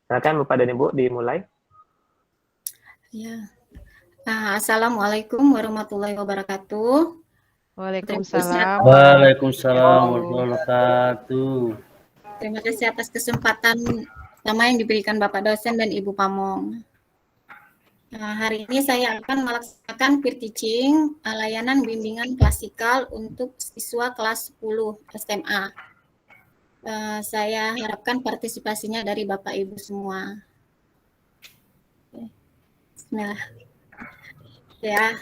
Silakan Bapak dan Ibu dimulai. Ya. Assalamualaikum warahmatullahi wabarakatuh. Waalaikumsalam. Waalaikumsalam warahmatullahi wabarakatuh. Terima kasih atas kesempatan pertama yang diberikan Bapak dosen dan Ibu Pamong. Hari ini saya akan melaksanakan peer teaching, layanan bimbingan klasikal untuk siswa kelas 10 SMA. Saya harapkan partisipasinya dari Bapak Ibu semua. Bismillah. Ya.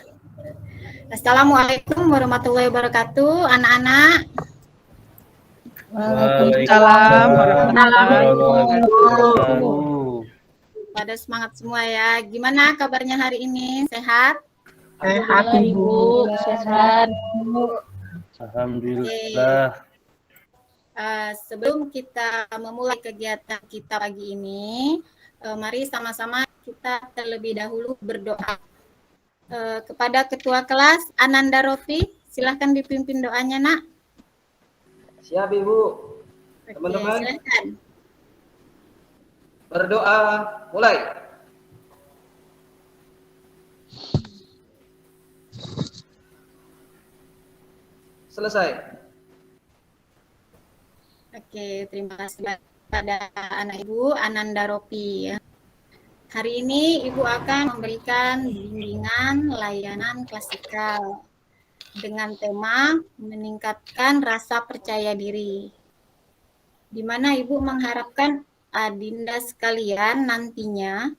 Assalamualaikum warahmatullahi wabarakatuh, anak-anak. Waalaikumsalam warahmatullahi wabarakatuh. Pada semangat semua ya. Gimana kabarnya hari ini? Sehat? Sehat, Ibu. Sehat. Alhamdulillah. Sebelum kita memulai kegiatan kita pagi ini, mari sama-sama kita terlebih dahulu berdoa. Kepada Ketua Kelas Ananda Rofi, silahkan dipimpin doanya, Nak. Siap, Ibu. Teman-teman, silakan. Berdoa, mulai. Selesai. Oke, terima kasih pada anak Ibu Ananda Rofi. Hari ini Ibu akan memberikan bimbingan layanan klasikal dengan tema meningkatkan rasa percaya diri, di mana Ibu mengharapkan adinda sekalian nantinya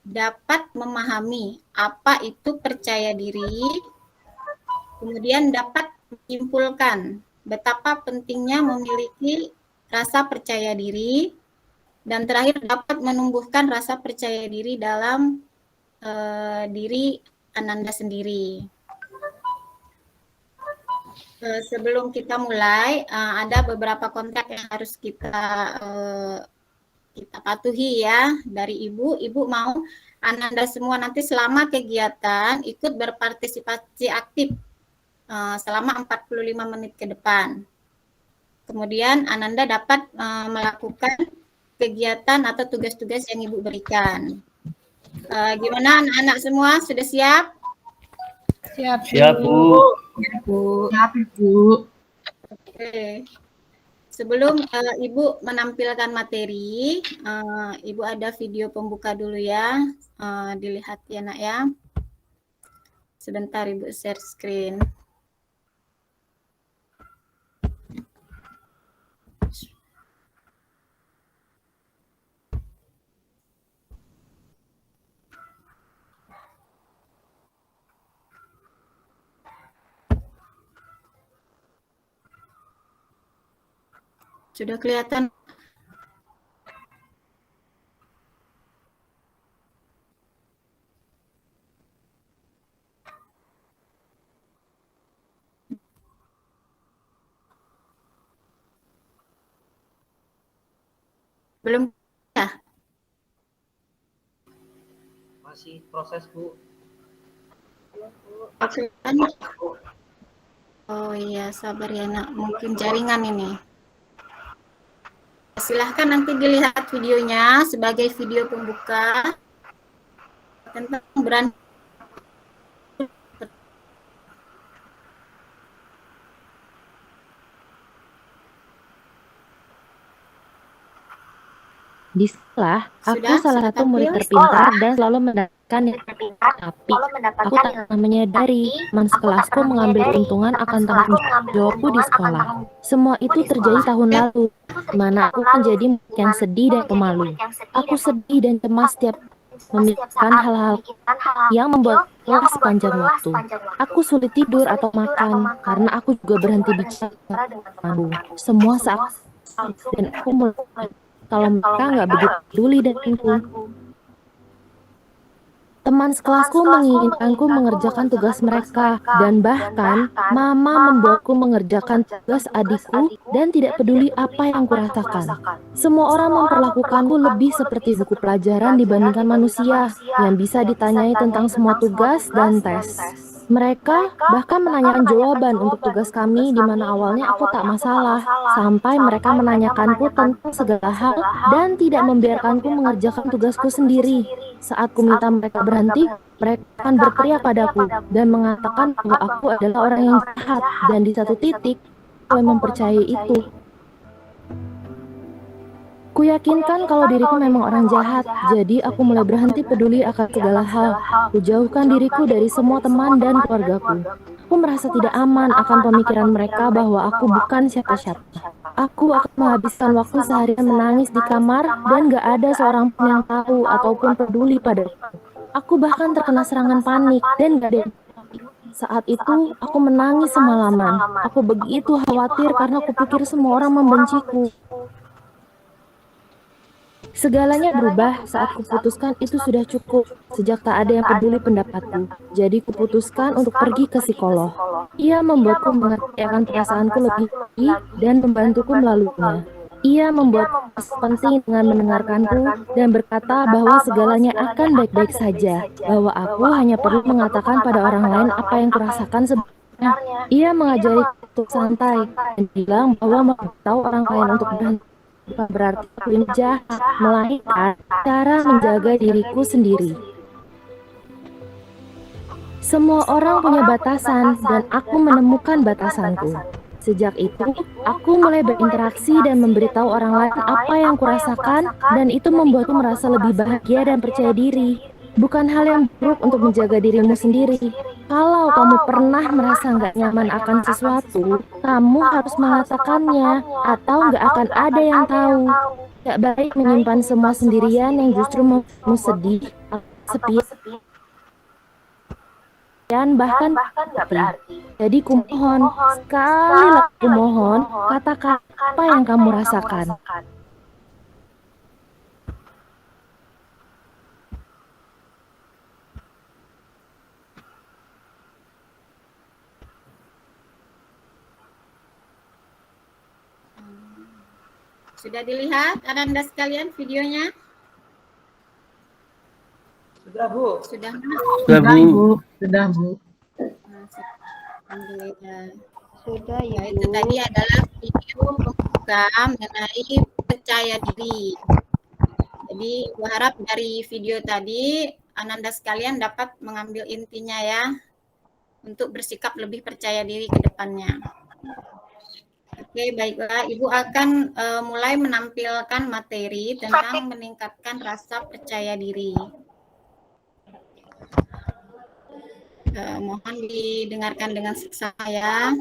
dapat memahami apa itu percaya diri, kemudian dapat menyimpulkan betapa pentingnya memiliki rasa percaya diri, dan terakhir dapat menumbuhkan rasa percaya diri dalam diri Ananda sendiri. Sebelum kita mulai, ada beberapa kontrak yang harus kita patuhi ya dari Ibu. Ibu mau Ananda semua nanti selama kegiatan ikut berpartisipasi aktif selama 45 menit ke depan. Kemudian Ananda dapat melakukan kegiatan atau tugas-tugas yang Ibu berikan. Gimana anak-anak semua? Sudah siap? Siap, Bu. Siap, Ibu. Oke. Sebelum Ibu menampilkan materi, Ibu ada video pembuka dulu ya. Dilihat ya, Nak ya. Sebentar Ibu share screen. Sudah kelihatan? Belum ya? Masih proses, Bu. Oh iya, sabar ya, Nak. Mungkin jaringan ini. Silahkan nanti dilihat videonya sebagai video pembuka tentang berani. Di sekolah, aku Sudah? salah Sudah satu murid tampil? terpintar dan selalu mendapatkan yang tapi aku tak pernah menyadari teman sekelasku mengambil keuntungan akan tanggung jawabku di sekolah. Semua itu terjadi tahun lalu, di mana aku menjadi murid yang sedih dan pemalu. Aku sedih dan cemas setiap memikirkan hal-hal yang membuat lelah sepanjang waktu. Aku sulit tidur atau makan karena aku juga berhenti bicara dengan temanku. Semua saat dan aku mulai kalau mereka nggak begitu peduli denganku. Teman sekelasku menginginkanku mengerjakan tugas mereka, dan bahkan mama membuatku mengerjakan tugas adikku dan tidak peduli apa yang kurasakan. Semua orang memperlakukanku lebih seperti buku pelajaran dibandingkan manusia yang bisa ditanyai tentang semua tugas dan tes. Mereka bahkan menanyakan jawaban untuk tugas kami di mana awalnya aku tak masalah, sampai mereka menanyakanku tentang segala hal dan tidak membiarkanku mengerjakan tugasku sendiri. Saat ku minta mereka berhenti, mereka akan berteriak padaku dan mengatakan bahwa aku adalah orang yang jahat, dan di satu titik, aku mulai mempercayai itu. Kuyakinkan kalau diriku memang orang jahat, jadi aku mulai berhenti peduli akan segala hal. Kujauhkan diriku dari semua teman dan keluargaku. Aku merasa tidak aman akan pemikiran mereka bahwa aku bukan siapa-siapa. Aku akan menghabiskan waktu seharian menangis di kamar dan gak ada seorang pun yang tahu ataupun peduli padaku. Aku bahkan terkena serangan panik dan gak ada yang saat itu, aku menangis semalaman. Aku begitu khawatir karena kupikir semua orang membenciku. Segalanya berubah saat kuputuskan itu sudah cukup, sejak tak ada yang peduli pendapatku. Jadi kuputuskan untuk pergi ke psikolog. Ia membuatku mengerti akan perasaanku lebih tinggi dan membantuku melaluinya. Ia membuatku penting dengan mendengarkanku dan berkata bahwa segalanya akan baik-baik saja, bahwa aku hanya perlu mengatakan pada orang lain apa yang kurasakan sebenarnya. Ia mengajariku untuk santai dan bilang bahwa memberitahu orang lain untuk berhenti bukan berarti aku ini jahat, melainkan cara menjaga diriku sendiri. Semua orang punya batasan dan aku menemukan batasanku. Sejak itu, aku mulai berinteraksi dan memberitahu orang lain apa yang kurasakan, dan itu membuatku merasa lebih bahagia dan percaya diri. Bukan hal yang buruk untuk menjaga dirimu sendiri. Kalau kamu pernah merasa nggak nyaman akan sesuatu, kamu harus mengatakannya, atau nggak akan ada yang tahu. Gak baik menyimpan semua sendirian yang justru membuatmu sedih, sepi, dan bahkan nggak berarti. Jadi kumohon, sekali lagi kumohon, katakan apa yang kamu rasakan. Sudah dilihat Ananda sekalian videonya? Sudah, Bu. Sudah. Sudah, Bu. Sudah, Bu. Alhamdulillah. Sudah Ya, ya, itu Bu. tadi adalah video pembuka mengenai percaya diri. Jadi, berharap dari video tadi Ananda sekalian dapat mengambil intinya ya, untuk bersikap lebih percaya diri ke depannya. Oke, baiklah. Ibu akan mulai menampilkan materi tentang meningkatkan rasa percaya diri. Mohon didengarkan dengan seksama ya.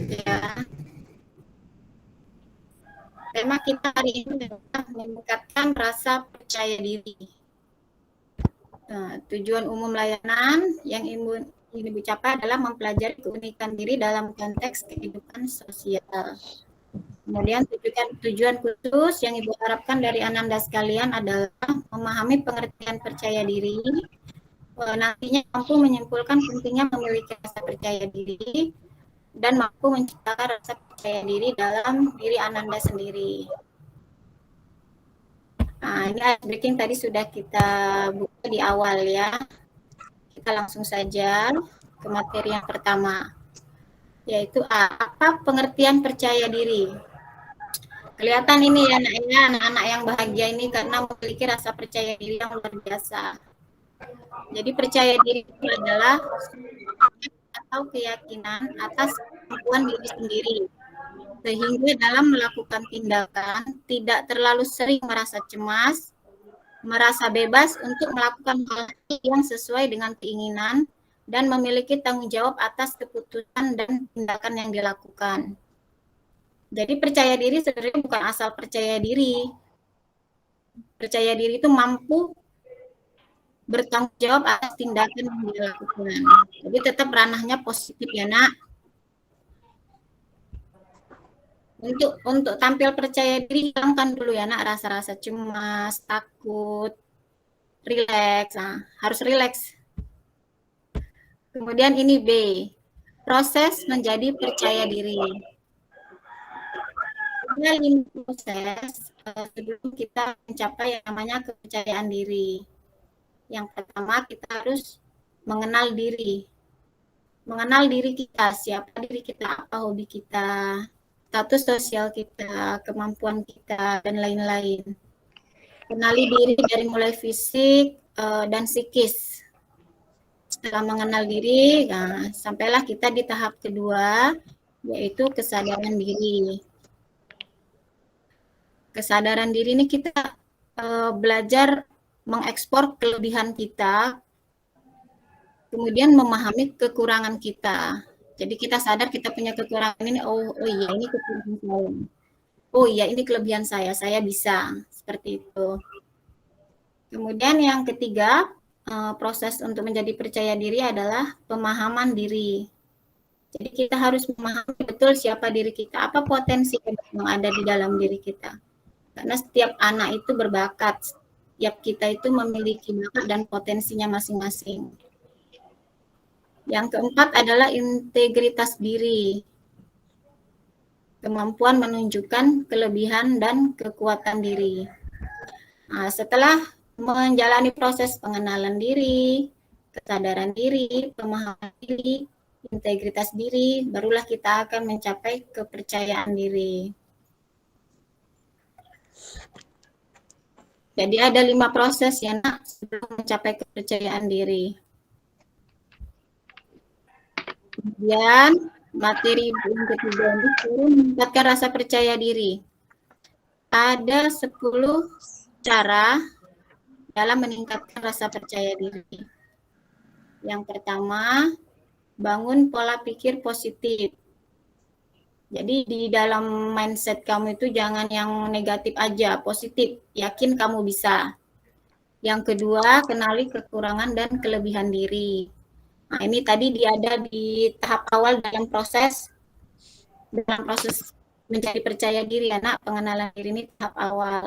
Ya. Tema kita hari ini adalah meningkatkan rasa percaya diri. Tujuan umum layanan yang ingin Ibu capai adalah mempelajari keunikan diri dalam konteks kehidupan sosial. Kemudian tujuan khusus yang Ibu harapkan dari Ananda sekalian adalah memahami pengertian percaya diri, nantinya mampu menyimpulkan pentingnya memiliki rasa percaya diri, dan mampu menciptakan rasa percaya diri dalam diri Ananda sendiri. Nah, ini ice breaking tadi sudah kita buka di awal ya. Kita langsung saja ke materi yang pertama, yaitu apa pengertian percaya diri. Kelihatan ini ya anak-anak yang bahagia ini karena memiliki rasa percaya diri yang luar biasa. Jadi percaya diri itu adalah atau keyakinan atas kemampuan diri sendiri, sehingga dalam melakukan tindakan tidak terlalu sering merasa cemas, merasa bebas untuk melakukan hal yang sesuai dengan keinginan, dan memiliki tanggung jawab atas keputusan dan tindakan yang dilakukan. Jadi percaya diri sebenarnya bukan asal percaya diri. Percaya diri itu mampu bertanggung jawab atas tindakan yang dilakukan. Jadi tetap ranahnya positif ya nak. Untuk tampil percaya diri, hilangkan dulu ya nak rasa-rasa cemas, takut, rileks. Nah, harus rileks. Kemudian ini B, Proses menjadi percaya diri. Ada 5 proses sebelum kita mencapai yang namanya kepercayaan diri. Yang pertama, kita harus mengenal diri. Mengenal diri kita, siapa diri kita, apa hobi kita, status sosial kita, kemampuan kita, dan lain-lain. Kenali diri dari mulai fisik dan psikis. Setelah mengenal diri, nah, sampailah kita di tahap kedua, yaitu kesadaran diri. Kesadaran diri ini kita belajar mengekspor kelebihan kita, kemudian memahami kekurangan kita. Jadi kita sadar kita punya kekurangan ini, oh iya ini kekurangan saya. Oh iya ini kelebihan saya bisa. Seperti itu. Kemudian yang ketiga, proses untuk menjadi percaya diri adalah pemahaman diri. Jadi kita harus memahami betul siapa diri kita, apa potensi yang ada di dalam diri kita. Karena setiap anak itu berbakat, setiap kita itu memiliki bakat dan potensinya masing-masing. Yang keempat adalah integritas diri. Kemampuan menunjukkan kelebihan dan kekuatan diri. Nah, setelah menjalani proses pengenalan diri, kesadaran diri, pemahaman diri, integritas diri, barulah kita akan mencapai kepercayaan diri. Jadi ada 5 proses ya nak sebelum mencapai kepercayaan diri. Kemudian materi yang ketiga ini meningkatkan rasa percaya diri. Ada 10 cara dalam meningkatkan rasa percaya diri. Yang pertama, bangun pola pikir positif. Jadi di dalam mindset kamu itu jangan yang negatif aja, positif, yakin kamu bisa. Yang kedua, kenali kekurangan dan kelebihan diri. Nah, ini tadi ada di tahap awal dalam proses menjadi percaya diri, anak pengenalan diri ini tahap awal.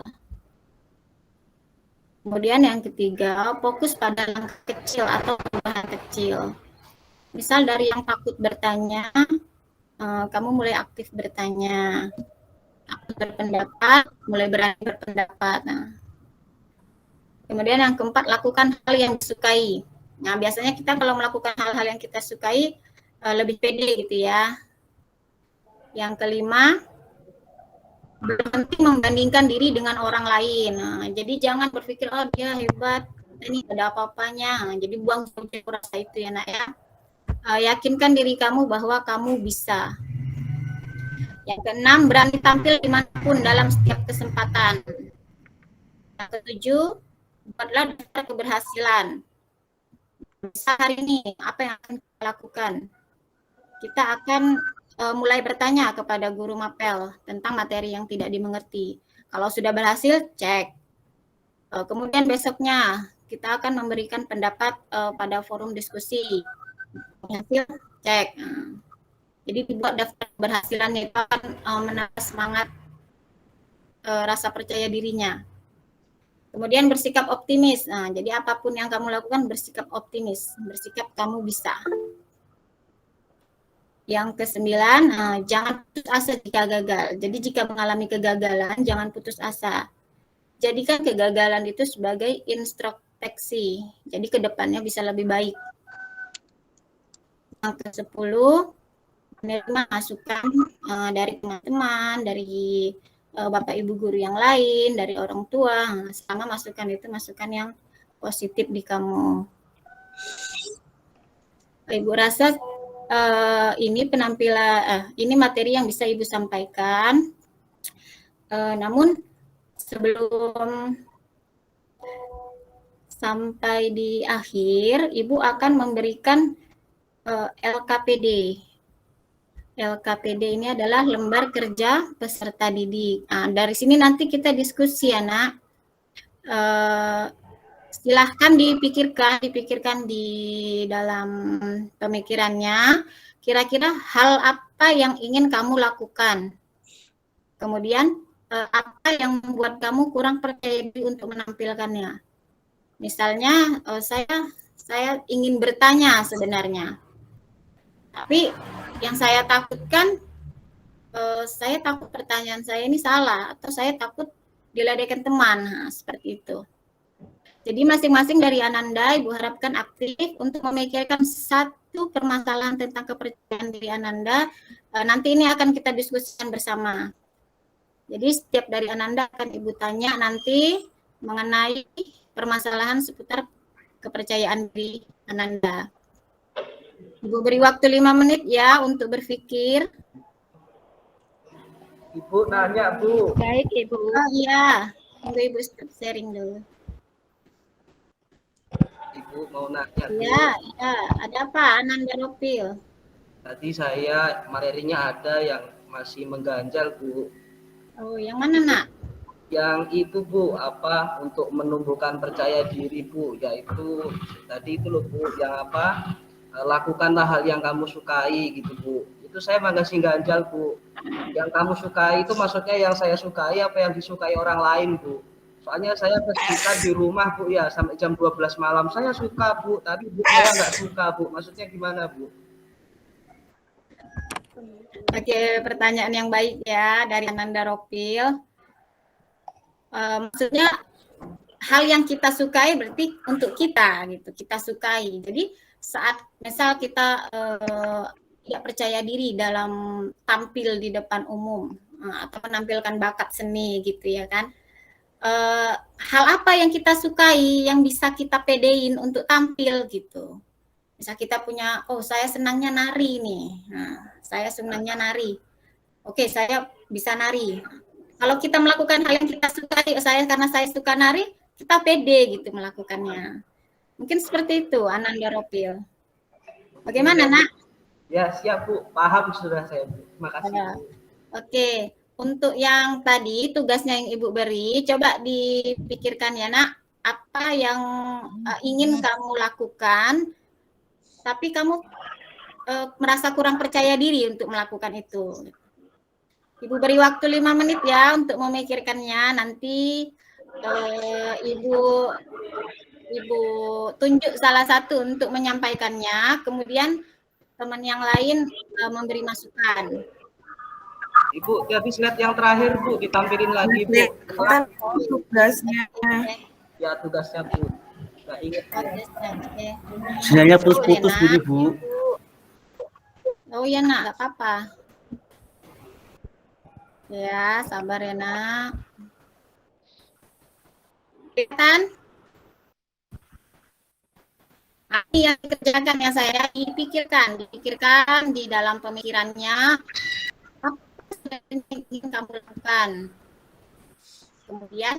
Kemudian yang ketiga, fokus pada langkah kecil atau perubahan kecil. Misal dari yang takut bertanya, kamu mulai aktif bertanya, aktif berpendapat, mulai berani berpendapat. Nah, kemudian yang keempat, lakukan hal yang disukai. Nah, biasanya kita kalau melakukan hal-hal yang kita sukai lebih pede gitu ya. Yang kelima, berhenti membandingkan diri dengan orang lain. Nah, jadi jangan berpikir, oh dia hebat, ini ada apa-apanya. Nah, jadi buang jauh rasa itu ya nak ya. Yakinkan diri kamu bahwa kamu bisa. Yang keenam, berani tampil dimanapun dalam setiap kesempatan. Yang ketujuh, buatlah daftar keberhasilan. Bisa hari ini, apa yang akan kita lakukan? Kita akan mulai bertanya kepada guru mapel tentang materi yang tidak dimengerti. Kalau sudah berhasil, cek. Kemudian besoknya, kita akan memberikan pendapat pada forum diskusi. Hasil, cek. Jadi dibuat daftar keberhasilannya itu akan menambah semangat rasa percaya dirinya. Kemudian bersikap optimis. Nah, jadi apapun yang kamu lakukan bersikap optimis, bersikap kamu bisa. Yang kesembilan, jangan putus asa jika gagal. Jadi jika mengalami kegagalan, jangan putus asa. Jadikan kegagalan itu sebagai introspeksi. Jadi ke depannya bisa lebih baik. Yang ke-10, menerima masukan dari teman-teman, dari Bapak Ibu guru yang lain, dari orang tua. Selama masukan itu masukan yang positif di kamu. Ibu rasa ini penampilan, ini materi yang bisa Ibu sampaikan. Namun sebelum sampai di akhir, Ibu akan memberikan LKPD. LKPD ini adalah lembar kerja peserta didik. Nah, dari sini nanti kita diskusi ya nak. Silahkan dipikirkan di dalam pemikirannya. Kira-kira hal apa yang ingin kamu lakukan. Kemudian apa yang membuat kamu kurang percaya diri untuk menampilkannya. Misalnya saya ingin bertanya sebenarnya. Tapi yang saya takutkan, saya takut pertanyaan saya ini salah, atau saya takut diledekkan teman, nah, seperti itu. Jadi masing-masing dari Ananda, Ibu harapkan aktif untuk memikirkan satu permasalahan tentang kepercayaan diri Ananda. Nanti ini akan kita diskusikan bersama. Jadi setiap dari Ananda akan Ibu tanya nanti mengenai permasalahan seputar kepercayaan diri Ananda. Ibu beri waktu 5 menit ya untuk berpikir. Ibu nanya, Bu. Baik, Ibu. Oh iya, tunggu Ibu stop sharing dulu. Ibu mau nanya, Bu. Iya, ada apa Ananda Ropil? Tadi saya materinya ada yang masih mengganjal, Bu. Oh, yang mana nak? Yang itu, Bu, apa untuk menumbuhkan percaya diri, Bu, yaitu tadi itu loh, Bu, yang apa? Lakukanlah hal yang kamu sukai gitu, Bu. Itu saya masih ganjal, Bu. Yang kamu sukai itu maksudnya yang saya sukai apa yang disukai orang lain, Bu? Soalnya saya kesulitan di rumah, Bu, ya sampai jam 12 malam. Saya suka, Bu, tapi Bu saya nggak suka, Bu. Maksudnya gimana, Bu? Oke, pertanyaan yang baik ya dari Ananda Ropil. Maksudnya hal yang kita sukai berarti untuk kita gitu, kita sukai. Jadi saat misal kita tidak percaya diri dalam tampil di depan umum atau menampilkan bakat seni gitu ya kan. Hal apa yang kita sukai yang bisa kita pedein untuk tampil gitu. Misal kita punya, oh saya senangnya nari nih, nah, saya senangnya nari. Oke, saya bisa nari. Kalau kita melakukan hal yang kita sukai, karena saya suka nari, kita pede gitu melakukannya. Mungkin seperti itu, Ananda Ropil. Bagaimana, Nak? Ya, siap, Bu. Paham sudah saya, Bu. Terima kasih, Bu. Oke, untuk yang tadi tugasnya yang Ibu beri, coba dipikirkan ya, Nak, apa yang ingin kamu lakukan, tapi kamu merasa kurang percaya diri untuk melakukan itu. Ibu beri waktu 5 menit ya untuk memikirkannya. Nanti Ibu tunjuk salah satu untuk menyampaikannya. Kemudian teman yang lain memberi masukan. Ibu, jadi slide yang terakhir, Bu, ditampilin lagi, Bu. Tugasnya. Ya, tugasnya, Bu. Nggak ingat. Sinyalnya putus-putus gini, Bu. Oh iya, Nak, nggak apa-apa. Ya, sabar ya, Nak. Kan? Ini yang dikerjakan ya saya, dipikirkan di dalam pemikirannya apa yang ingin kamu lakukan. Kemudian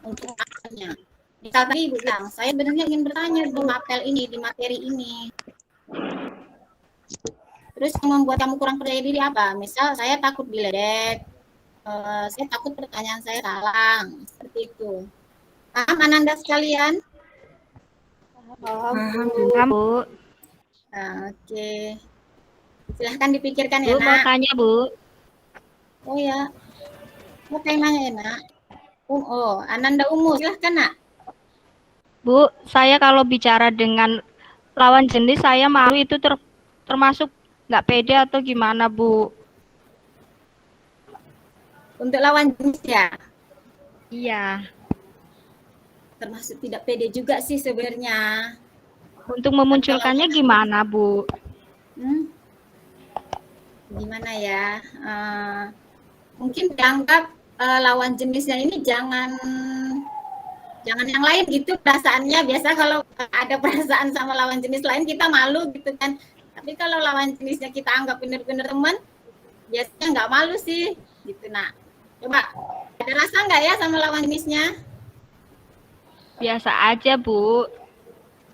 untuk akhirnya. Misal tadi Ibu bilang, saya benar ingin bertanya di mapel ini, di materi ini. Terus yang membuat kamu kurang percaya diri apa? Misal saya takut diledek, saya takut pertanyaan saya salah, seperti itu. Paham Ananda sekalian? Paham, Bu. Nah, oke. Silahkan dipikirkan ya, Bu, mau Nak. tanya, Bu. Oh ya, mau nanya ya, Nak. Oh, Ananda Umu, silahkan, Nak. Bu, saya kalau bicara dengan lawan jenis saya malu itu termasuk nggak pede atau gimana, Bu? Untuk lawan jenis ya? Iya. Termasuk tidak pede juga sih sebenarnya. Untuk memunculkannya gimana, Bu? Gimana ya? Mungkin dianggap lawan jenisnya ini jangan yang lain gitu perasaannya. Biasa kalau ada perasaan sama lawan jenis lain kita malu gitu kan. Tapi kalau lawan jenisnya kita anggap benar-benar teman, biasanya nggak malu sih gitu. Nah, coba ada rasa nggak ya sama lawan jenisnya? Biasa aja, Bu.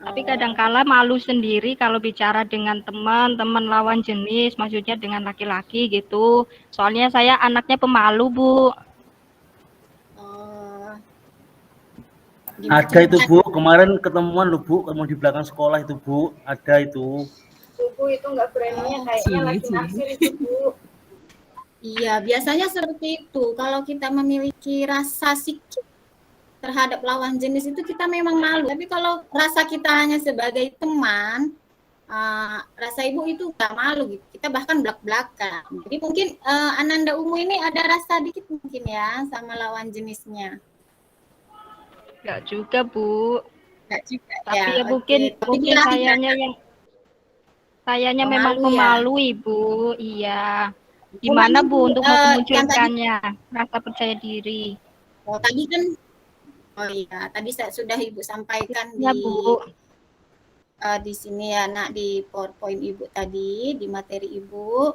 Tapi kadangkala malu sendiri kalau bicara dengan teman lawan jenis, maksudnya dengan laki-laki gitu. Soalnya saya anaknya pemalu, Bu. Ada itu, Bu. Kemarin ketemuan loh, Bu. Kamu di belakang sekolah itu, Bu. Ada itu. Bu, itu nggak beraninya kayaknya lagi naksir itu, Bu. Iya, biasanya seperti itu. Kalau kita memiliki rasa sikap terhadap lawan jenis itu kita memang malu. Tapi kalau rasa kita hanya sebagai teman, rasa ibu itu nggak malu gitu. Kita bahkan belak-belakan. Jadi mungkin Ananda Umu ini ada rasa dikit mungkin ya sama lawan jenisnya. Enggak juga, Bu. Enggak juga Tapi ya. ya mungkin Tapi mungkin dia sayanya memang pemalu ya. pemalu, Ibu. Iya. Gimana, Bu, untuk yang tadi, memunculkannya rasa percaya diri? tadi kan, iya, tadi sudah Ibu sampaikan Ya, Bu. di sini ya, Nak, di PowerPoint Ibu tadi, di materi Ibu,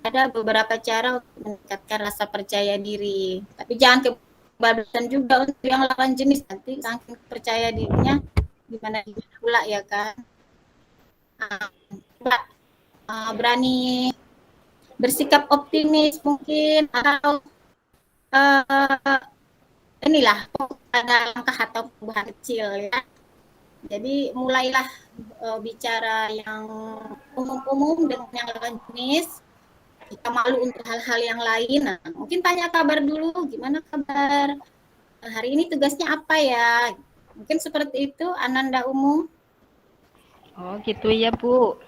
ada beberapa cara untuk meningkatkan rasa percaya diri. Tapi jangan kebablasan juga untuk yang lawan jenis, nanti saking percaya dirinya gimana pula ya kan. Berani bersikap optimis mungkin, atau inilah ada langkah atau perubahan kecil ya. Jadi mulailah bicara yang umum-umum dengan yang lawan jenis. Jika malu untuk hal-hal yang lain, nah, mungkin tanya kabar dulu, gimana kabar? Hari ini tugasnya apa ya? Mungkin seperti itu, Ananda Umu. Oh, gitu ya, Bu.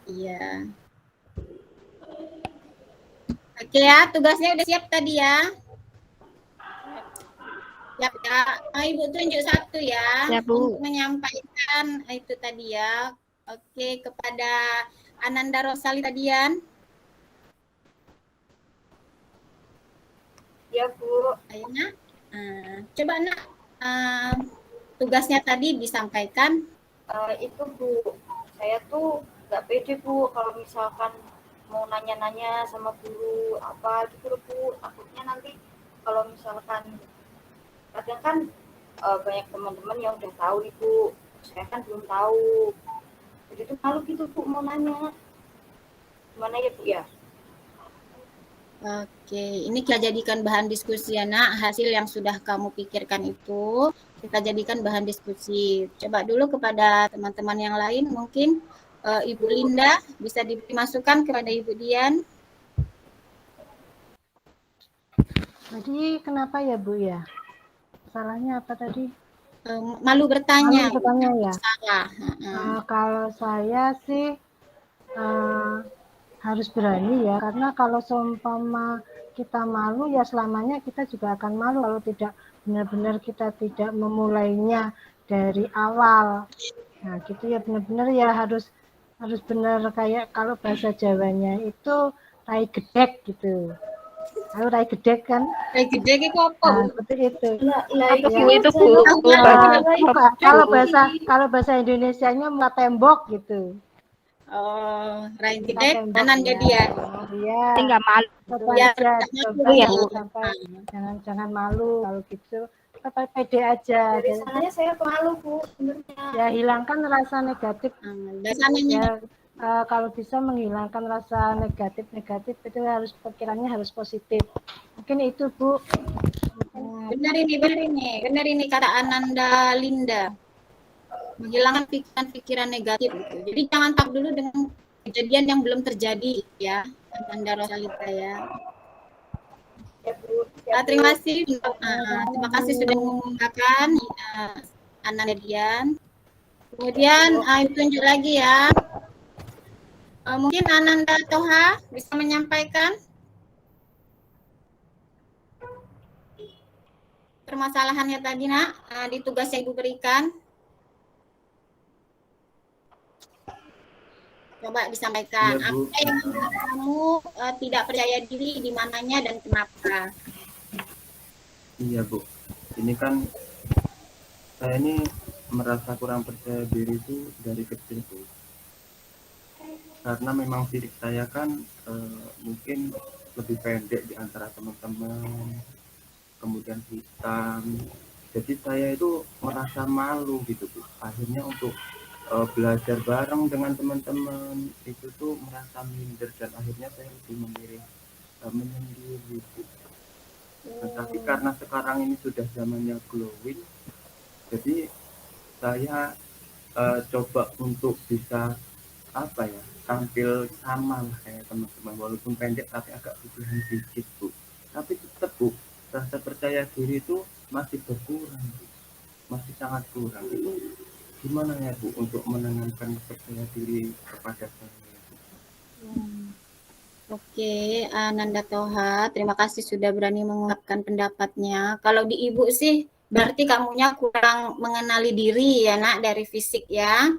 Iya. Oke ya, tugasnya udah siap tadi ya. Siap ya. Ibu tunjuk satu ya. Ya, Bu. Untuk menyampaikan itu tadi ya. Oke, kepada Ananda Rosali Tadian. Ya, Bu. Ayo, Nak. Coba, Nak. Tugasnya tadi disampaikan. Itu, Bu. Saya tuh nggak pede, Bu, kalau misalkan mau nanya-nanya sama guru apa gitu loh, Bu. Takutnya nanti kalau misalkan kadang kan banyak teman-teman yang udah tahu nih, Bu. Saya kan belum tahu. Jadi tuh malu gitu, Bu, mau nanya. Gimana ya, Bu ya? Oke, ini kita jadikan bahan diskusi ya, Nak. Hasil yang sudah kamu pikirkan itu kita jadikan bahan diskusi. Coba dulu kepada teman-teman yang lain, mungkin Ibu Linda bisa diberi masukan kepada Ibu Dian. Tadi kenapa ya, Bu ya? Salahnya apa tadi? Malu bertanya. Malu bertanya ya? Salah. Kalau saya sih harus berani ya, karena kalau seumpama kita malu ya selamanya kita juga akan malu kalau tidak benar-benar kita tidak memulainya dari awal. Nah gitu ya, benar-benar ya harus benar kayak kalau bahasa Jawanya itu rai gedek gitu. Ayo rai gedek kan? Rai gedek itu apa? Nah, seperti itu. Itu, Bu. Kalau bahasa Indonesianya muka tembok gitu. Oh, rai gedek, Ananda Dian. Iya. Enggak malu. Coba Ya, aja, ya, sampai jangan malu kalau gitu. Apa pede aja. Dari sananya saya pemalu, Bu, sebenarnya. Ya hilangkan rasa negatif. Dasarnya Kalau bisa menghilangkan rasa negatif itu harus pikirannya harus positif. Mungkin itu, Bu. Benar ini kata Ananda Linda. Menghilangkan pikiran-pikiran negatif gitu. Jadi jangan takut dulu dengan kejadian yang belum terjadi ya, Ananda Rosalita ya. Ya, Bu. Terima kasih. Terima kasih sudah mengungkapkan Ananda Dian. Kemudian tunjuk lagi ya. Mungkin Ananda Toha bisa menyampaikan permasalahannya tadi, Nak, di tugas yang Ibu berikan. Coba disampaikan. Iya, Bu. Apa yang membuat kamu tidak percaya diri, di mananya dan kenapa? Iya, Bu. Ini kan saya ini merasa kurang percaya diri itu dari kecil, Bu. Karena memang fisik saya kan mungkin lebih pendek di antara teman-teman, kemudian hitam. Jadi saya itu merasa malu gitu, Bu. Akhirnya untuk belajar bareng dengan teman-teman itu tuh merasa minder dan akhirnya saya lebih memilih menyendiri, Bu. Nah, tapi karena sekarang ini sudah zamannya glowing, jadi saya coba untuk bisa tampil sama lah kayak teman-teman, walaupun pendek tapi agak berlebihan dikit, Bu. Tapi tetap, Bu, rasa percaya diri itu masih berkurang, Bu. Masih sangat kurang. Itu gimana ya Bu untuk menanamkan percaya diri kepada saya? Oke, Ananda Toha, terima kasih sudah berani mengungkapkan pendapatnya. Kalau di Ibu sih, berarti kamunya kurang mengenali diri ya nak, dari fisik ya.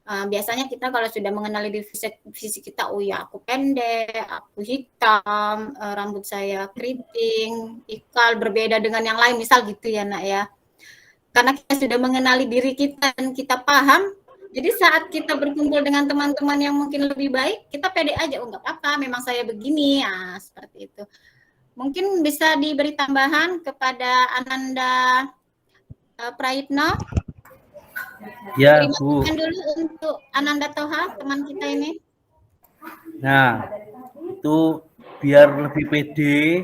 Biasanya kita kalau sudah mengenali diri fisik kita, oh ya aku pendek, aku hitam, rambut saya keriting, ikal, berbeda dengan yang lain, misal gitu ya nak ya. Karena kita sudah mengenali diri kita dan kita paham, jadi saat kita berkumpul dengan teman-teman yang mungkin lebih baik, kita pede aja, oh nggak apa-apa, memang saya begini, seperti itu. Mungkin bisa diberi tambahan kepada Ananda Praitno. Ya, Beri Bu. masukan dulu untuk Ananda Toha, teman kita ini. Nah, itu biar lebih pede,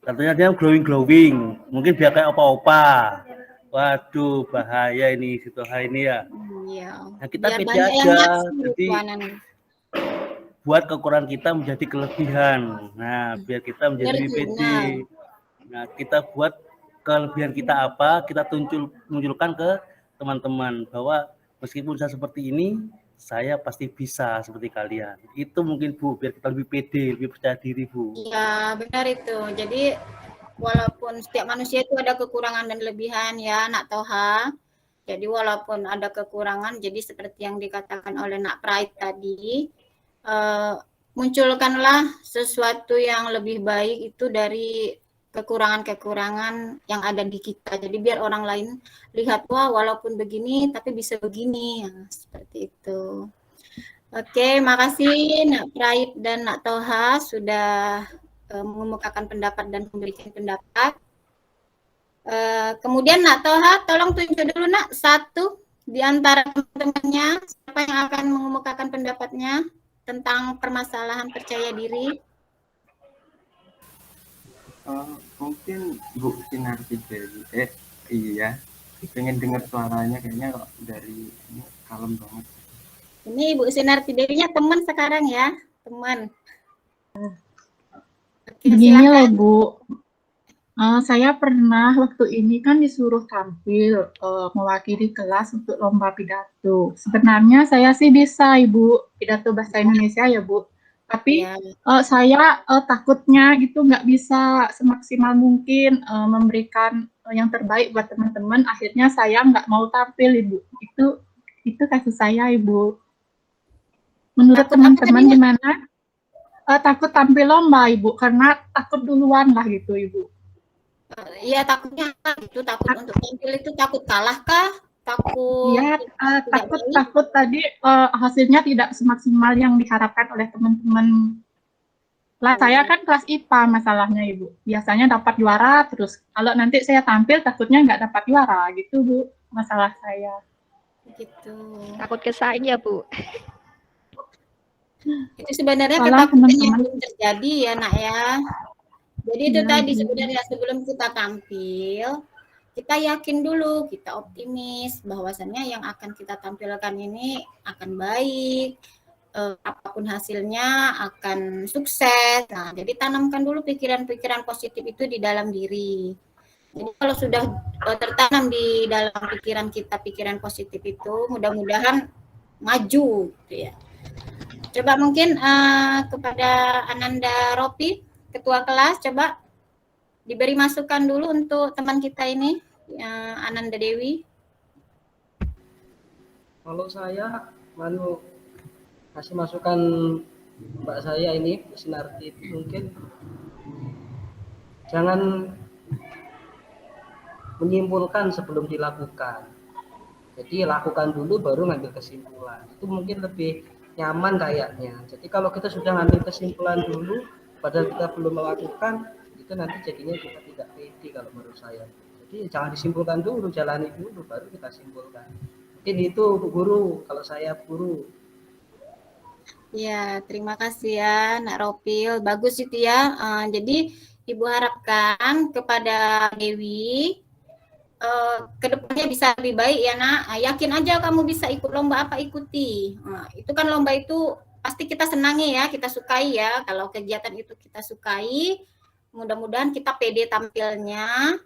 katanya dia glowing, mungkin biar kayak opa-opa. Waduh, bahaya ini si Toha ini ya. Iya. Nah, kita Biar pede banyak yang aja, nyaksiin, jadi Bu Ananda. buat kekurangan kita menjadi kelebihan. Nah, biar kita menjadi lebih pede. Nah, kita buat kelebihan kita apa, kita tunjukkan ke teman-teman bahwa meskipun saya seperti ini, saya pasti bisa seperti kalian. Itu mungkin Bu, biar kita lebih pede, lebih percaya diri Bu. Iya, benar itu. Jadi walaupun setiap manusia itu ada kekurangan dan kelebihan ya, Nak Toha. Jadi walaupun ada kekurangan, jadi seperti yang dikatakan oleh Nak Pride tadi, munculkanlah sesuatu yang lebih baik itu dari kekurangan-kekurangan yang ada di kita. Jadi biar orang lain lihat, wah walaupun begini tapi bisa begini, ya, seperti itu. Oke, makasih Nak Pride dan Nak Toha sudah mengemukakan pendapat dan memberikan pendapat. Kemudian Nak Toha, tolong tunjuk dulu Nak satu di antara teman-temannya siapa yang akan mengemukakan pendapatnya tentang permasalahan percaya diri. Mungkin Bu Sinarti Dewi. Iya, pengen dengar suaranya, kayaknya kok dari ini kalem banget. Ini Ibu Sinarti Dewinya teman sekarang ya, teman. Oke, Begini loh silakan. Bu, saya pernah waktu ini kan disuruh tampil mewakili kelas untuk lomba pidato. Sebenarnya saya sih bisa Ibu pidato bahasa Indonesia ya Bu, tapi saya takutnya gitu nggak bisa semaksimal mungkin memberikan yang terbaik buat teman-teman. Akhirnya saya nggak mau tampil Ibu. Itu kasus saya Ibu. Menurut teman-teman gimana? Takut tampil lomba Ibu, karena takut duluan lah gitu Ibu. Iya, takutnya itu takut untuk tampil itu takut kalah kah? Takut? Iya, takut tadi hasilnya tidak semaksimal yang diharapkan oleh teman-teman. Lah saya kan kelas IPA masalahnya Ibu. Biasanya dapat juara terus. Kalau nanti saya tampil takutnya nggak dapat juara gitu Bu, masalah saya. Gitu. Takut kesaing ya Bu. Itu sebenarnya ketakutan yang belum terjadi ya Nak ya. Jadi itu tadi sebenarnya sebelum kita tampil, kita yakin dulu, kita optimis bahwasannya yang akan kita tampilkan ini akan baik, apapun hasilnya akan sukses. Nah, jadi tanamkan dulu pikiran-pikiran positif itu di dalam diri. Jadi kalau sudah tertanam di dalam pikiran kita pikiran positif itu, mudah-mudahan maju gitu ya. Coba mungkin kepada Ananda Ropi, Ketua kelas, coba diberi masukan dulu untuk teman kita ini, Ananda Dewi. Kalau saya mau kasih masukan Mbak saya ini, Sinarti, mungkin jangan menyimpulkan sebelum dilakukan. Jadi lakukan dulu baru ngambil kesimpulan. Itu mungkin lebih nyaman kayaknya. Jadi kalau kita sudah ngambil kesimpulan dulu, padahal kita belum melakukan, itu nanti jadinya kita tidak pede kalau menurut saya. Jadi jangan disimpulkan dulu, jalani dulu, baru kita simpulkan. Mungkin itu Bu Guru, kalau saya guru. Ya, terima kasih ya Nak Ropil. Bagus itu ya. Jadi Ibu harapkan kepada Dewi, kedepannya bisa lebih baik ya Nak. Yakin aja kamu bisa ikut lomba apa, ikuti. Itu kan lomba itu pasti kita senangi ya, kita sukai ya. Kalau kegiatan itu kita sukai, mudah-mudahan kita pede tampilnya.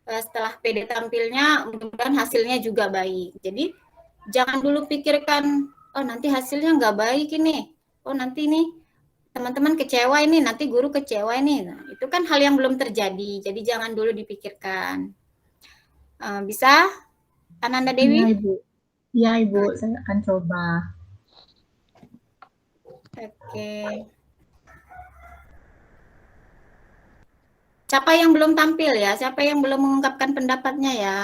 Setelah pede tampilnya, mudah-mudahan hasilnya juga baik. Jadi jangan dulu pikirkan, oh nanti hasilnya nggak baik ini, oh nanti ini teman-teman kecewa ini, nanti guru kecewa ini. Nah, itu kan hal yang belum terjadi, jadi jangan dulu dipikirkan. Bisa, Ananda Iya, Dewi? Ibu. Iya, Ibu. Saya akan coba. Oke. Siapa yang belum tampil ya? Siapa yang belum mengungkapkan pendapatnya ya?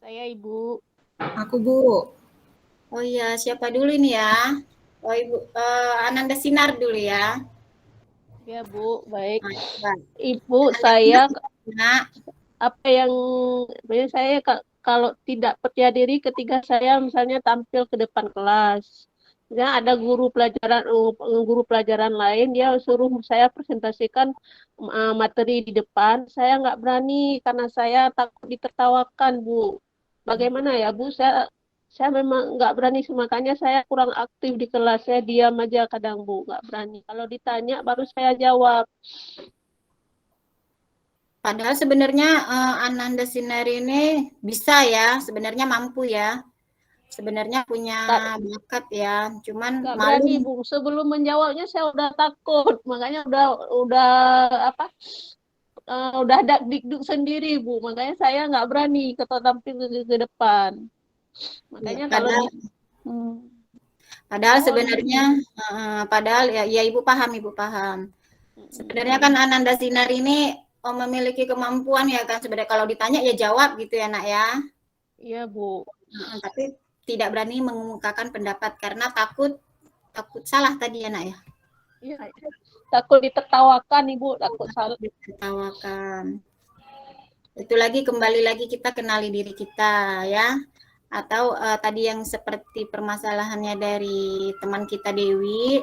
Saya, Ibu. Aku, Bu. Oh iya, siapa dulu ini ya? Oh, Ibu, Ananda Sinar dulu ya. Ya, Bu. Baik. Nah, Ibu, saya Nah, apa yang saya kalau tidak percaya diri ketika saya misalnya tampil ke depan kelas. Ya, ada guru pelajaran lain, dia suruh saya presentasikan materi di depan, saya nggak berani karena saya takut ditertawakan, Bu. Bagaimana ya, Bu? Saya memang nggak berani, makanya saya kurang aktif di kelas, saya diam aja kadang, Bu, nggak berani. Kalau ditanya baru saya jawab. Padahal sebenarnya Ananda Sinar ini bisa ya, sebenarnya mampu ya. Sebenarnya punya bakat ya, cuman nggak malu. berani, Bu. Sebelum menjawabnya saya udah takut, makanya udah apa? Udah dikduk sendiri, Bu. Makanya saya nggak berani tampil ke depan. Makanya Ya, kalau padahal sebenarnya padahal ya Ibu paham. Sebenarnya kan Ananda Sinar ini memiliki kemampuan ya kan, sebenarnya kalau ditanya ya jawab gitu ya, Nak ya. Iya, Bu. Tapi tidak berani mengemukakan pendapat karena takut salah tadi ya, Nak ya. Iya, takut ditertawakan, Ibu, takut salah ditertawakan. Itu lagi kembali lagi kita kenali diri kita ya. Atau tadi yang seperti permasalahannya dari teman kita Dewi,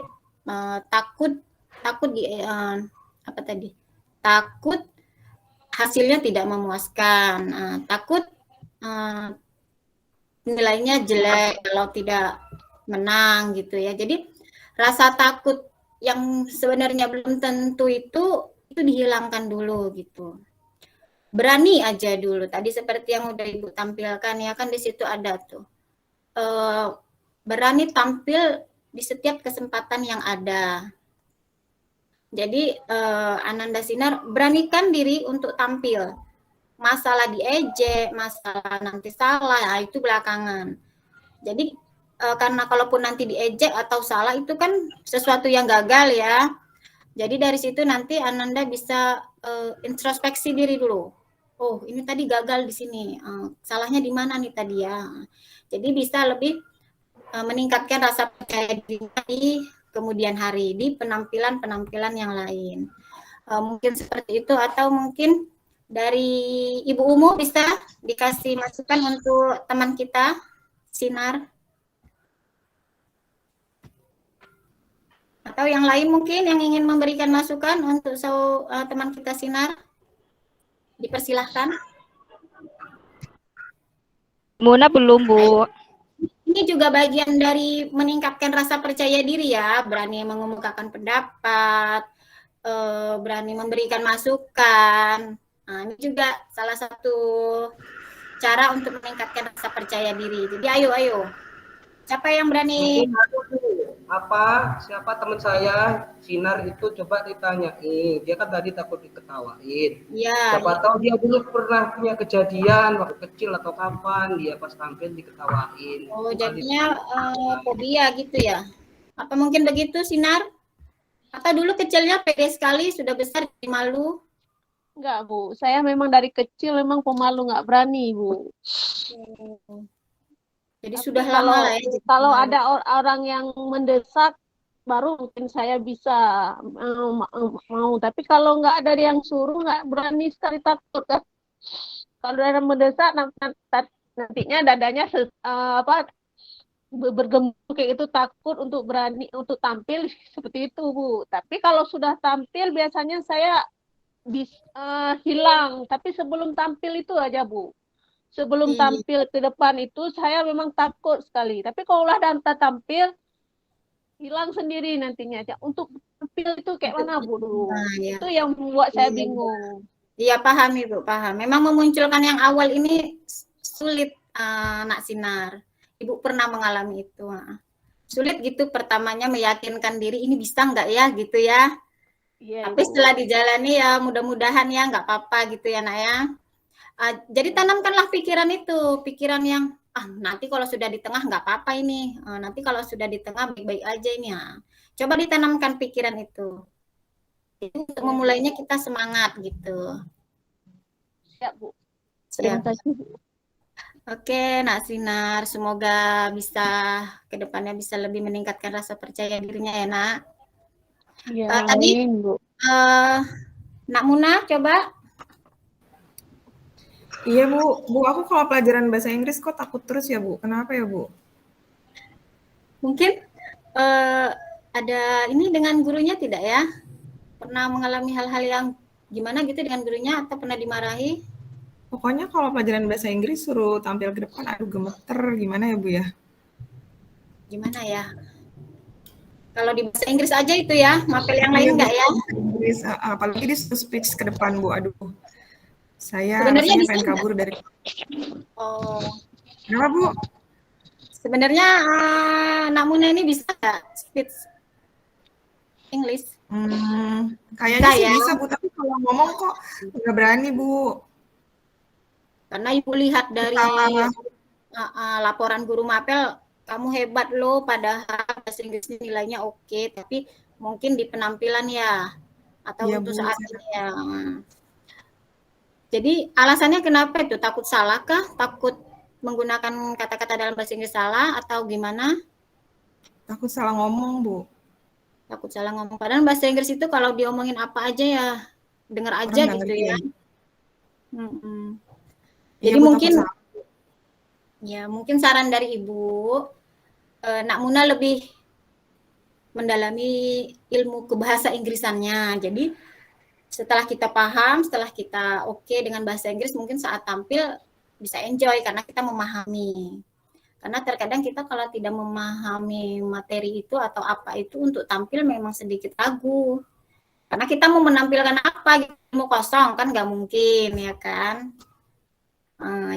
takut apa tadi? Takut hasilnya tidak memuaskan, takut nilainya jelek kalau tidak menang gitu ya. Jadi rasa takut yang sebenarnya belum tentu itu dihilangkan dulu gitu. Berani aja dulu. Tadi seperti yang udah Ibu tampilkan ya kan, di situ ada tuh. Berani tampil di setiap kesempatan yang ada. Jadi Ananda Sinar beranikan diri untuk tampil. Masalah diejek, masalah nanti salah, nah itu belakangan. Jadi karena kalaupun nanti diejek atau salah itu kan sesuatu yang gagal ya. Jadi dari situ nanti Ananda bisa introspeksi diri dulu. Oh, ini tadi gagal di sini. Salahnya di mana nih tadi ya? Jadi bisa lebih meningkatkan rasa percaya diri di kemudian hari di penampilan yang lain. Mungkin seperti itu, atau mungkin dari Ibu Umu bisa dikasih masukan untuk teman kita Sinar. Atau yang lain mungkin yang ingin memberikan masukan untuk teman kita Sinar. Dipersilahkan. Muna belum, Bu. Ini juga bagian dari meningkatkan rasa percaya diri ya, berani mengemukakan pendapat, berani memberikan masukan. Nah, ini juga salah satu cara untuk meningkatkan rasa percaya diri. Jadi ayo. Siapa yang berani? Siapa teman saya Sinar itu coba ditanyain. Dia kan tadi takut diketawain. Ya. Siapa tahu dia dulu pernah punya kejadian waktu kecil atau kapan dia pas tampil diketawain. Oh, jadinya fobia gitu ya? Apa mungkin begitu Sinar? Atau dulu kecilnya pede sekali, sudah besar jadi malu? Enggak, Bu. Saya memang dari kecil memang pemalu, nggak berani, Bu. Jadi tapi sudah lama lah ya. Kalau ada orang yang mendesak, baru mungkin saya bisa mau. Tapi kalau nggak ada yang suruh, nggak berani sekali, takut kan. Kalau ada yang mendesak, nantinya dadanya bergembung kayak itu, takut untuk berani untuk tampil seperti itu, Bu. Tapi kalau sudah tampil biasanya saya hilang. Tapi sebelum tampil itu aja, Bu. Sebelum tampil ke depan itu saya memang takut sekali. Tapi kalau udah tampil hilang sendiri nantinya. Untuk tampil itu kayak mana Bu dulu? Nah, ya. Itu yang membuat saya Iya. bingung. Iya, paham Ibu, paham. Memang memunculkan yang awal ini sulit, Nak Sinar. Ibu pernah mengalami itu. Sulit gitu pertamanya meyakinkan diri ini bisa nggak ya gitu ya. Iya, Tapi Ibu. setelah dijalani ya mudah-mudahan ya nggak apa-apa gitu ya Nak ya. Jadi tanamkanlah pikiran itu, pikiran yang nanti kalau sudah di tengah nggak apa-apa ini, nanti kalau sudah di tengah baik-baik aja ini ya. Coba ditanamkan pikiran itu. Itu untuk memulainya kita semangat gitu. Siap Bu. Siap. Terima kasih Bu. Oke, Nak Sinar, semoga bisa ke depannya bisa lebih meningkatkan rasa percaya dirinya ya, Nak. Iya, Tadi amin Bu. Nak Muna coba. Iya Bu, aku kalau pelajaran bahasa Inggris kok takut terus ya Bu, kenapa ya Bu? Mungkin ada ini dengan gurunya tidak ya? Pernah mengalami hal-hal yang gimana gitu dengan gurunya atau pernah dimarahi? Pokoknya kalau pelajaran bahasa Inggris suruh tampil ke depan, aduh gemeter, gimana ya Bu ya? Gimana ya? Kalau di bahasa Inggris aja itu ya, mapel yang lain enggak ya? Inggris, apalagi di speech ke depan Bu, aduh. Saya sebenarnya rasanya pengen kabur dari. Oh. Kenapa Bu? Sebenarnya Nak Muna ini bisa nggak speech English? Kayaknya sih bisa Bu, tapi kalau ngomong kok nggak berani Bu. Karena Ibu lihat dari laporan guru mapel, kamu hebat loh, padahal bahasa Inggrisnya nilainya oke, tapi mungkin di penampilan ya, atau Ya, untuk Bu, saat ini ya. Jadi alasannya kenapa itu? Takut salah kah? Takut menggunakan kata-kata dalam bahasa Inggris salah atau gimana? Takut salah ngomong Bu. Takut salah ngomong. Padahal bahasa Inggris itu kalau diomongin apa aja ya, dengar aja Orang gitu ya. Iya, Jadi Bu, mungkin ya mungkin saran dari Ibu, Nak Muna lebih mendalami ilmu kebahasa Inggrisannya. Jadi setelah kita paham, setelah kita oke dengan bahasa Inggris, mungkin saat tampil bisa enjoy karena kita memahami. Karena terkadang kita kalau tidak memahami materi itu atau apa itu untuk tampil memang sedikit ragu. Karena kita mau menampilkan apa, mau kosong kan nggak mungkin ya kan.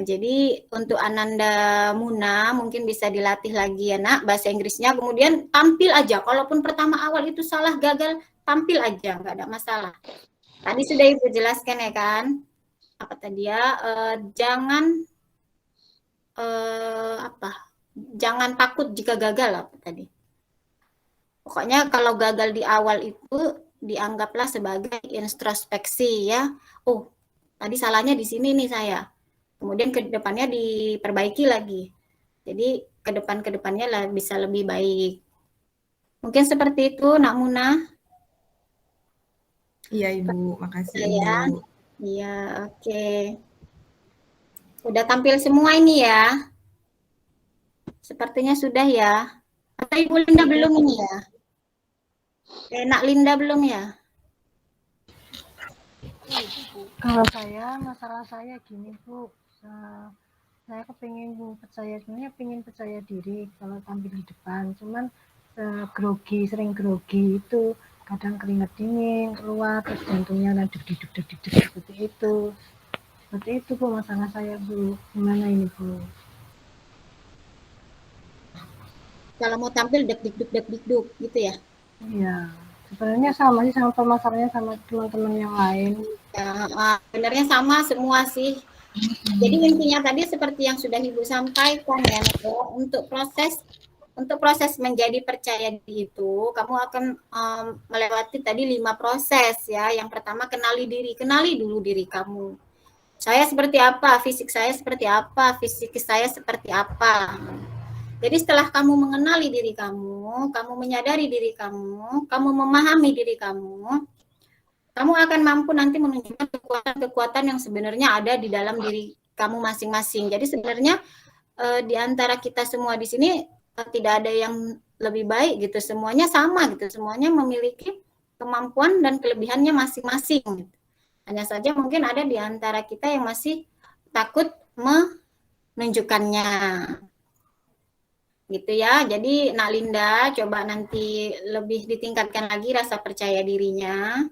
Jadi untuk Ananda Muna mungkin bisa dilatih lagi ya Nak bahasa Inggrisnya, kemudian tampil aja. Kalaupun pertama awal itu salah gagal, tampil aja, nggak ada masalah. Tadi sudah Ibu jelaskan ya kan, apa tadi ya, jangan takut jika gagal apa tadi. Pokoknya kalau gagal di awal itu dianggaplah sebagai introspeksi ya. Oh, tadi salahnya di sini nih saya. Kemudian ke depannya diperbaiki lagi. Jadi ke depannya lah bisa lebih baik. Mungkin seperti itu Nak Muna. Iya Ibu, makasih Ya. Ibu. Iya, oke. Udah tampil semua ini ya. Sepertinya sudah ya. Atau Ibu Linda belum ini ya? Nak Linda belum ya? Kalau masalah saya gini Bu, saya kepingin percaya diri kalau tampil di depan, cuman sering grogi itu, kadang keringat dingin keluar, terus jantungnya deg-deg seperti itu Bu masalah saya Bu, gimana ini Bu? Kalau mau tampil deg-deg gitu ya? Iya, sebenarnya sama sih sama permasalahannya sama teman-teman yang lain. Ya, sebenarnya sama semua sih. Jadi intinya tadi seperti yang sudah Ibu sampaikan ya, untuk proses menjadi percaya diri itu, kamu akan melewati tadi 5 proses ya. Yang pertama kenali dulu diri kamu. Saya seperti apa, fisik saya seperti apa, psikis saya seperti apa. Jadi setelah kamu mengenali diri kamu menyadari diri kamu memahami diri kamu akan mampu nanti menunjukkan kekuatan-kekuatan yang sebenarnya ada di dalam diri kamu masing-masing. Jadi sebenarnya di antara kita semua di sini tidak ada yang lebih baik gitu, semuanya sama gitu, semuanya memiliki kemampuan dan kelebihannya masing-masing. Gitu. Hanya saja mungkin ada di antara kita yang masih takut menunjukkannya. gitu ya. Jadi Nak Linda coba nanti lebih ditingkatkan lagi rasa percaya dirinya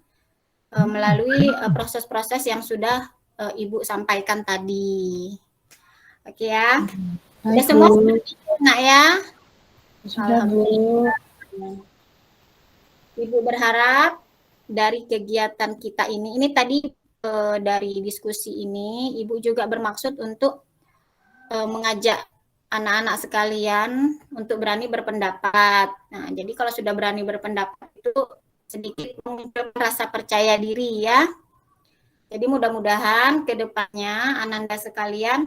melalui proses-proses yang sudah Ibu sampaikan tadi. Oke ya. Sudah semua Nak ya? Sudah, Bu. Ibu berharap dari kegiatan kita ini tadi dari diskusi ini, Ibu juga bermaksud untuk mengajak anak-anak sekalian untuk berani berpendapat. Nah, jadi kalau sudah berani berpendapat itu sedikit muncul rasa percaya diri ya. Jadi mudah-mudahan ke depannya Ananda sekalian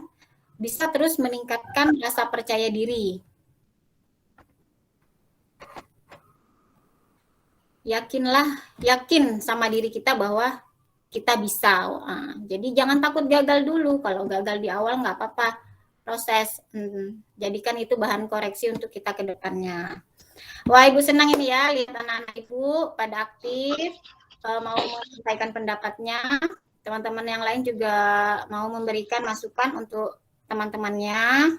bisa terus meningkatkan rasa percaya diri. Yakin sama diri kita bahwa kita bisa. Nah, jadi jangan takut gagal dulu. Kalau gagal di awal nggak apa-apa, proses. Jadikan itu bahan koreksi untuk kita ke depannya. Wah, Ibu senang ini ya, lihat anak-anak Ibu pada aktif, mau menyampaikan pendapatnya. Teman-teman yang lain juga mau memberikan masukan untuk teman-temannya.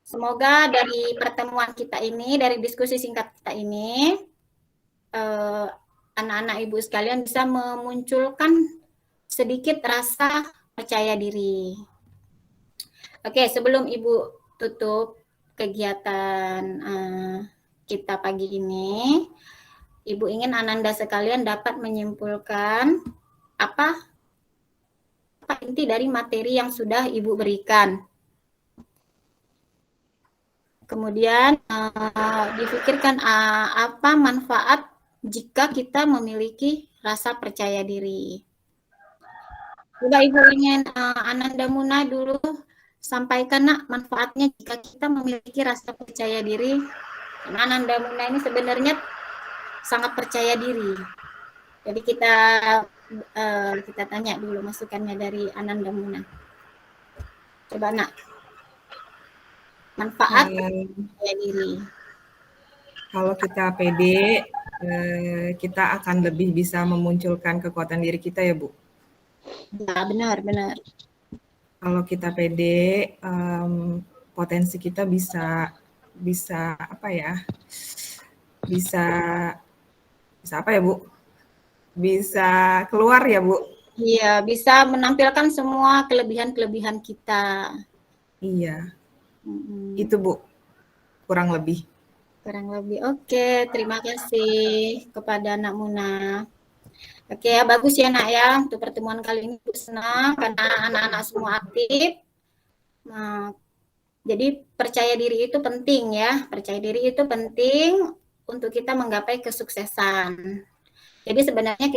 Semoga dari pertemuan kita ini, dari diskusi singkat kita ini, anak-anak Ibu sekalian bisa memunculkan sedikit rasa percaya diri. Oke, sebelum Ibu tutup kegiatan kita pagi ini, Ibu ingin Ananda sekalian dapat menyimpulkan apa inti dari materi yang sudah Ibu berikan. Kemudian dipikirkan apa manfaat jika kita memiliki rasa percaya diri. Coba Ibu ingin Ananda Muna dulu sampaikan Nak manfaatnya jika kita memiliki rasa percaya diri. Karena Ananda Muna ini sebenarnya sangat percaya diri. Jadi kita tanya dulu masukannya dari Ananda Muna. Coba Nak. Manfaat percaya diri. Kalau kita pede, kita akan lebih bisa memunculkan kekuatan diri kita ya Bu. Ya, benar. Kalau kita pede, potensi kita bisa apa ya? Bisa apa ya Bu? Bisa keluar ya Bu? Iya, bisa menampilkan semua kelebihan-kelebihan kita. Iya. Itu Bu, kurang lebih. Oke, terima kasih kepada Nak Muna. Oke ya, bagus ya Nak ya, untuk pertemuan kali ini Bu senang karena anak-anak semua aktif. Nah, jadi percaya diri itu penting ya, percaya diri itu penting untuk kita menggapai kesuksesan. Jadi sebenarnya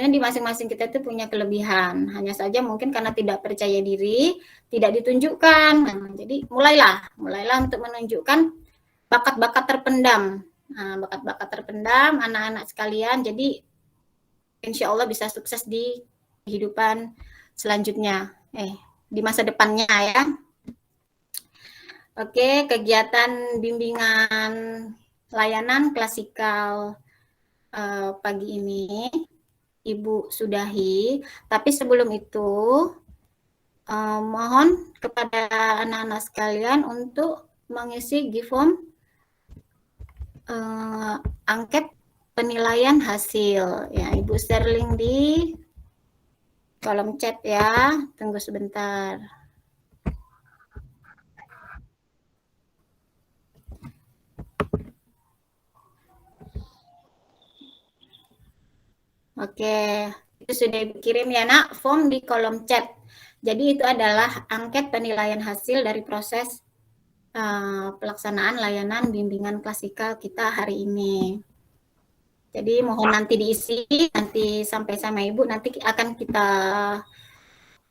di masing-masing kita itu punya kelebihan, hanya saja mungkin karena tidak percaya diri, tidak ditunjukkan. Nah, jadi mulailah untuk menunjukkan bakat-bakat terpendam. Nah, bakat-bakat terpendam anak-anak sekalian, jadi insya Allah bisa sukses di kehidupan selanjutnya, di masa depannya ya. Oke, kegiatan bimbingan layanan klasikal pagi ini Ibu sudahi, tapi sebelum itu mohon kepada anak-anak sekalian untuk mengisi G-form angket penilaian hasil. Ya, Ibu share link di kolom chat ya. Tunggu sebentar. Oke, itu sudah dikirim ya Nak, form di kolom chat. Jadi itu adalah angket penilaian hasil dari proses pelaksanaan layanan bimbingan klasikal kita hari ini. Jadi mohon nanti diisi, nanti sampai sama Ibu, nanti akan kita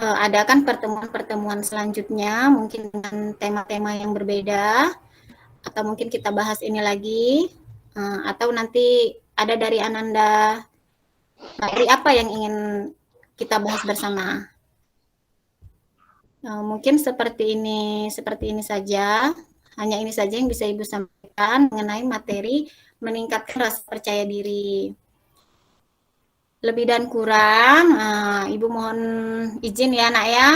adakan pertemuan-pertemuan selanjutnya, mungkin dengan tema-tema yang berbeda, atau mungkin kita bahas ini lagi, atau nanti ada dari Ananda, dari apa yang ingin kita bahas bersama. Mungkin seperti ini saja, hanya ini saja yang bisa Ibu sampaikan mengenai materi meningkatkan rasa percaya diri. Lebih dan kurang, Ibu mohon izin ya Nak ya.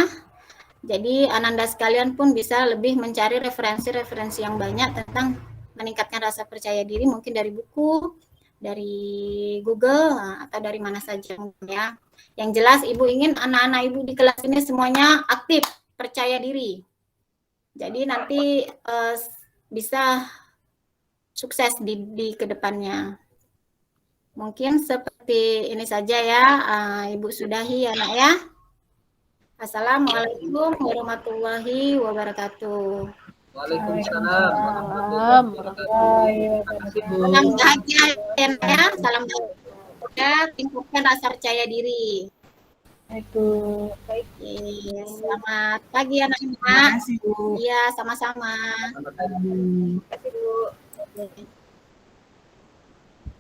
Jadi Ananda sekalian pun bisa lebih mencari referensi-referensi yang banyak tentang meningkatkan rasa percaya diri, mungkin dari buku, dari Google, atau dari mana saja ya. Yang jelas Ibu ingin anak-anak Ibu di kelas ini semuanya aktif, percaya diri. Jadi nanti bisa sukses di kedepannya. Mungkin seperti ini saja ya, Ibu sudahi ya nak ya. Assalamualaikum warahmatullahi wabarakatuh. Waalaikumsalam warahmatullahi wabarakatuh. Terima kasih, Bu. Salam bahagia ya, salam bahagia, tingkatkan rasa percaya diri. Itu baik. Selamat pagi anak-anak. Terima kasih, Bu. Iya, sama-sama. Selamat pagi. Terima kasih, Bu.